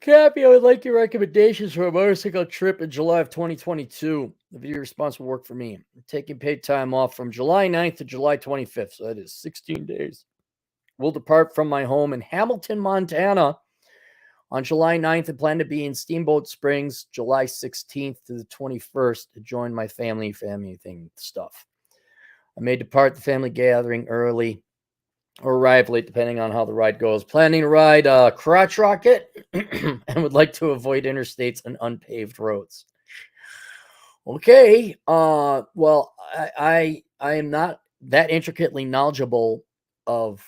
Cappy, I would like your recommendations for a motorcycle trip in July of 2022. The video response will work for me. I'm taking paid time off from July 9th to July 25th, so that is 16 days. We'll depart from my home in Hamilton, Montana on July 9th and plan to be in Steamboat Springs July 16th to the 21st to join my family thing stuff. I may depart the family gathering early or arrive late, depending on how the ride goes. Planning to ride crotch rocket and would like to avoid interstates and unpaved roads. Okay. Well, I am not that intricately knowledgeable of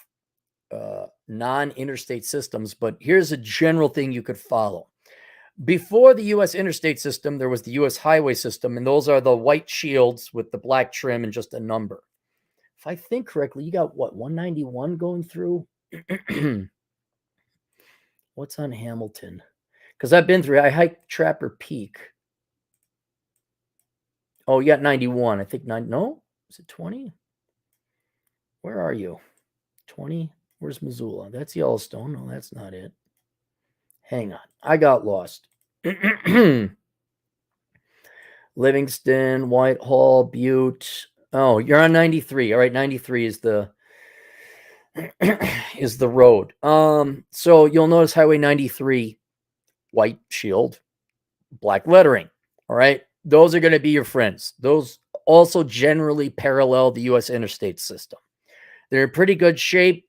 non-interstate systems, but here's a general thing you could follow. Before the U.S. interstate system, there was the U.S. highway system, and those are the white shields with the black trim and just a number. If I think correctly, you got what, 191 going through? What's on Hamilton? Because I've been through, I hiked Trapper Peak. Oh, you got 91. I think no? Is it 20? Where are you? 20? Where's Missoula? That's Yellowstone. No, that's not it. Hang on. I got lost. Livingston, Whitehall, Butte. Oh, you're on 93. All right, 93 is the road. So you'll notice Highway 93, white shield, black lettering. All right, those are going to be your friends. Those also generally parallel the U.S. interstate system. They're in pretty good shape,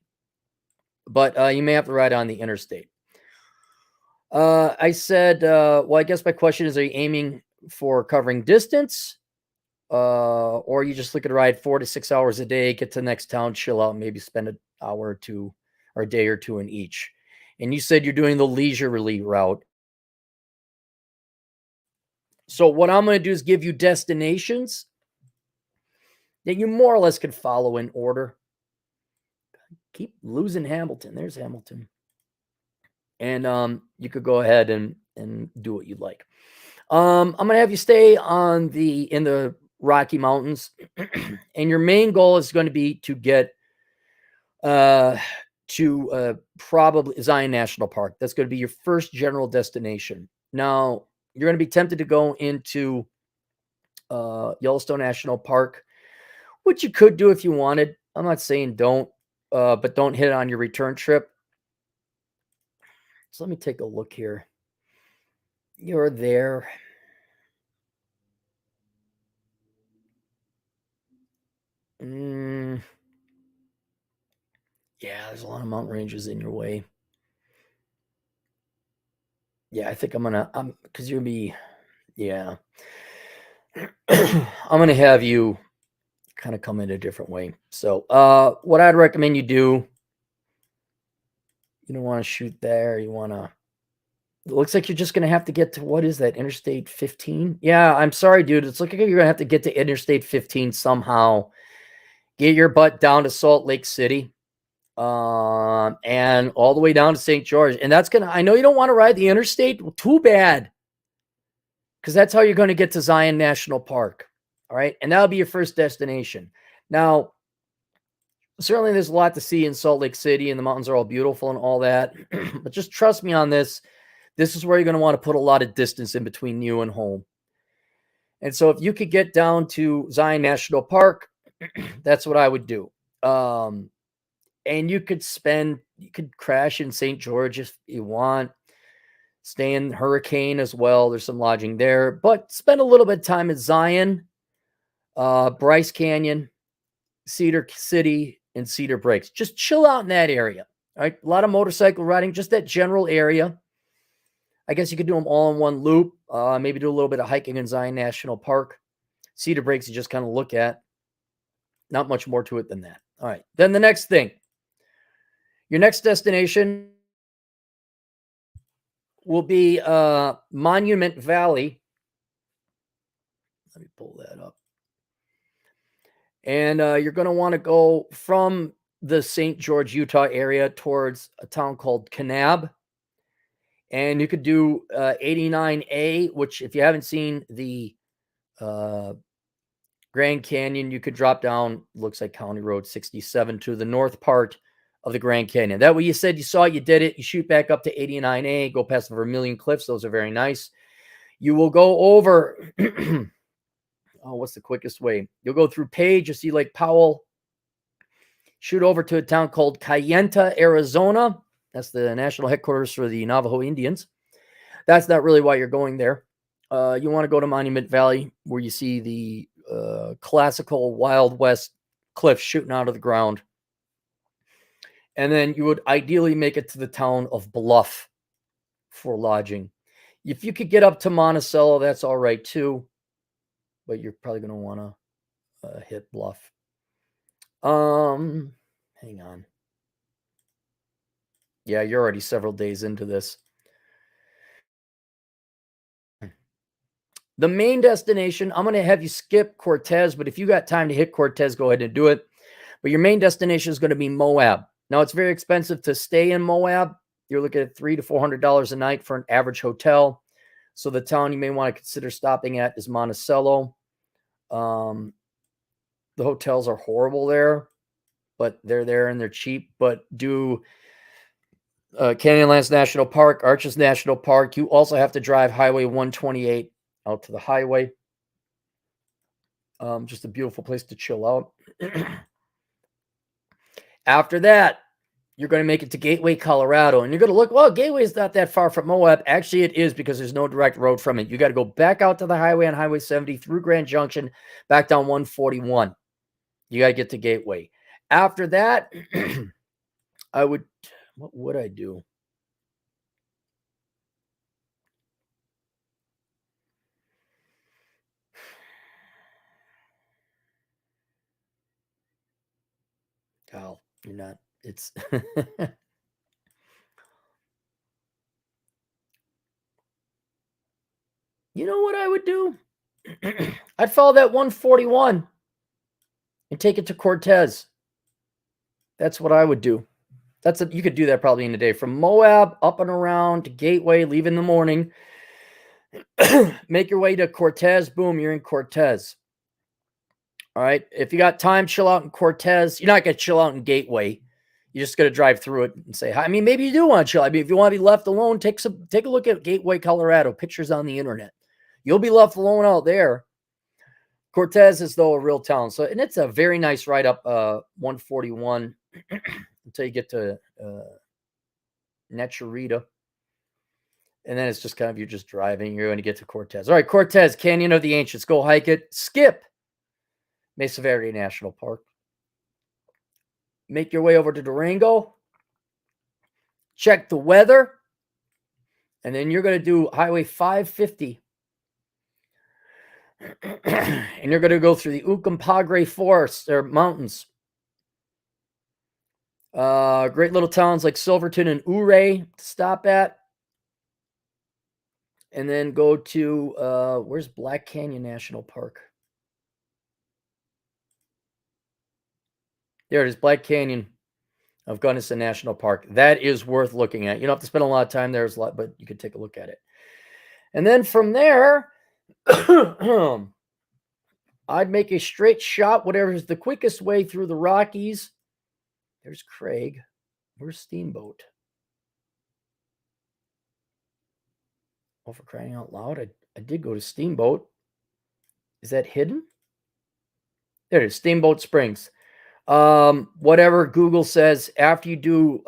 but you may have to ride on the interstate. I said, well, I guess my question is, are you aiming for covering distance? Or you just look at a ride 4 to 6 hours a day, get to the next town, chill out, maybe spend an hour or two or a day or two in each. And you said you're doing the leisurely route. So what I'm going to do is give you destinations that you more or less can follow in order. Keep losing Hamilton. There's Hamilton. And you could go ahead and do what you'd like. I'm going to have you stay in the Rocky Mountains, and your main goal is going to be to get to probably Zion National Park. That's going to be your first general destination. Now, you're going to be tempted to go into Yellowstone National Park, which you could do if you wanted. I'm not saying don't, but don't hit it on your return trip. So let me take a look here. You're there. Yeah, there's a lot of mountain ranges in your way. Yeah, I think because you're going to be, yeah. I'm going to have you kind of come in a different way. So what I'd recommend you do, you don't want to shoot there. You want to, it looks like you're just going to have to get to, what is that, Interstate 15? Yeah, I'm sorry, dude. It's looking like you're going to have to get to Interstate 15 somehow. Get your butt down to Salt Lake City. And all the way down to St. George. And that's going to, I know you don't want to ride the interstate. Well, too bad. Because that's how you're going to get to Zion National Park. All right. And that'll be your first destination. Now, certainly there's a lot to see in Salt Lake City, and the mountains are all beautiful and all that. But just trust me on this. This is where you're going to want to put a lot of distance in between you and home. And so if you could get down to Zion National Park, that's what I would do. And you could crash in St. George if you want. Stay in Hurricane as well. There's some lodging there, but spend a little bit of time at Zion, Bryce Canyon, Cedar City, and Cedar Breaks. Just chill out in that area. All right. A lot of motorcycle riding, just that general area. I guess you could do them all in one loop. Maybe do a little bit of hiking in Zion National Park. Cedar Breaks you just kind of look at. Not much more to it than that. All right. Then the next thing. Your next destination will be Monument Valley. Let me pull that up. And you're going to want to go from the St. George, Utah area towards a town called Kanab. And you could do 89A, which if you haven't seen the Grand Canyon, you could drop down, looks like County Road 67 to the north part of the Grand Canyon. That way you said you saw it, you did it. You shoot back up to 89A, go past the Vermilion Cliffs. Those are very nice. You will go over, what's the quickest way? You'll go through Page, you see Lake Powell, shoot over to a town called Kayenta, Arizona. That's the national headquarters for the Navajo Indians. That's not really why you're going there. You want to go to Monument Valley, where you see the classical Wild West cliffs shooting out of the ground. And then you would ideally make it to the town of Bluff for lodging. If you could get up to Monticello, that's all right too. But you're probably going to want to hit Bluff. Hang on. Yeah, you're already several days into this. The main destination, I'm going to have you skip Cortez, but if you got time to hit Cortez, go ahead and do it. But your main destination is going to be Moab. Now, it's very expensive to stay in Moab. You're looking at $300 to $400 a night for an average hotel. So the town you may want to consider stopping at is Monticello. The hotels are horrible there, but they're there and they're cheap. But do Canyonlands National Park, Arches National Park. You also have to drive Highway 128 out to the highway. Just a beautiful place to chill out. After that, you're going to make it to Gateway, Colorado. And you're going to look, well, Gateway is not that far from Moab. Actually, it is, because there's no direct road from it. You got to go back out to the highway on Highway 70 through Grand Junction, back down 141. You got to get to Gateway. After that, what would I do? Kyle, you're not, it's, you know what I would do? I'd follow that 141 and take it to Cortez. That's what I would do. You could do that probably in a day. From Moab up and around to Gateway, leave in the morning. Make your way to Cortez. Boom, you're in Cortez. All right. If you got time, chill out in Cortez. You're not going to chill out in Gateway. You're just going to drive through it and say hi. I mean, maybe you do want to chill. I mean, if you want to be left alone, take a look at Gateway, Colorado. Pictures on the internet. You'll be left alone out there. Cortez is, though, a real town. So, and it's a very nice ride up 141 until you get to Necharita. And then it's just kind of, you're just driving. You're going to get to Cortez. All right, Cortez, Canyon of the Ancients. Go hike it. Skip Mesa Verde National Park. Make your way over to Durango. Check the weather. And then you're going to do Highway 550. And you're going to go through the Uncompahgre forests or mountains. Great little towns like Silverton and Ouray to stop at. And then go to, where's Black Canyon National Park? There it is, Black Canyon of Gunnison National Park. That is worth looking at. You don't have to spend a lot of time there, but you could take a look at it. And then from there, I'd make a straight shot, whatever is the quickest way through the Rockies. There's Craig. Where's Steamboat? Oh, for crying out loud, I did go to Steamboat. Is that hidden? There it is, Steamboat Springs. Whatever Google says, after you do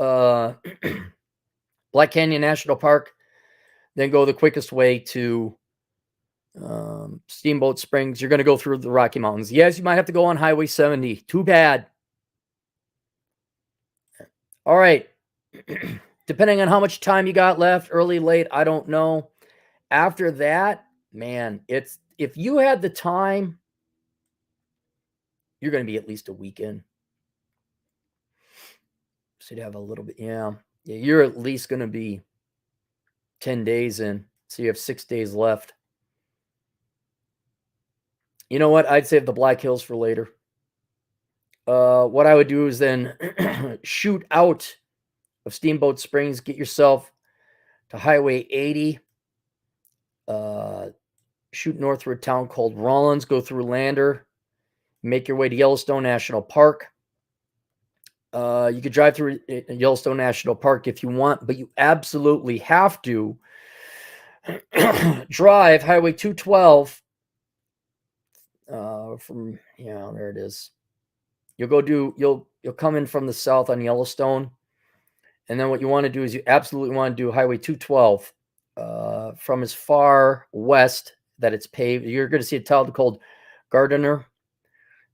Black Canyon National Park, then go the quickest way to Steamboat Springs. You're going to go through the Rocky Mountains. Yes, you might have to go on Highway 70. Too bad. All right. Depending on how much time you got left, early, late, I don't know. After that, man, if you had the time, you're going to be at least a weekend. So you'd have a little bit, yeah. You're at least going to be 10 days in. So you have 6 days left. You know what? I'd save the Black Hills for later. What I would do is then shoot out of Steamboat Springs, get yourself to Highway 80, shoot north through a town called Rollins, go through Lander, make your way to Yellowstone National Park. You could drive through Yellowstone National Park if you want, but you absolutely have to drive Highway 212 from, there it is. You'll come in from the south on Yellowstone, and then what you want to do is you absolutely want to do Highway 212 from as far west that it's paved. You're going to see a town called Gardiner.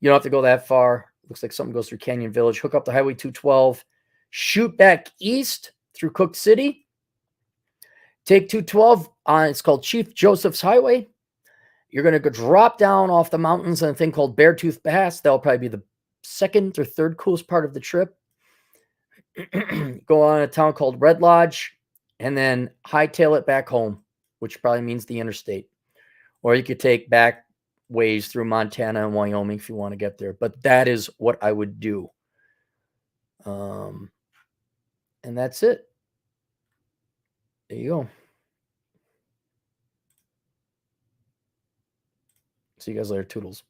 You don't have to go that far. Looks like something goes through Canyon Village. Hook up the Highway 212, shoot back east through Cook City. Take 212 on, it's called Chief Joseph's Highway. You're going to go drop down off the mountains on a thing called Beartooth Pass. That'll probably be the second or third coolest part of the trip. Go on a town called Red Lodge, and then hightail it back home, which probably means the interstate. Or you could take back ways through Montana and Wyoming if you want to get there. But that is what I would do. And that's it. There you go. See you guys later. Toodles.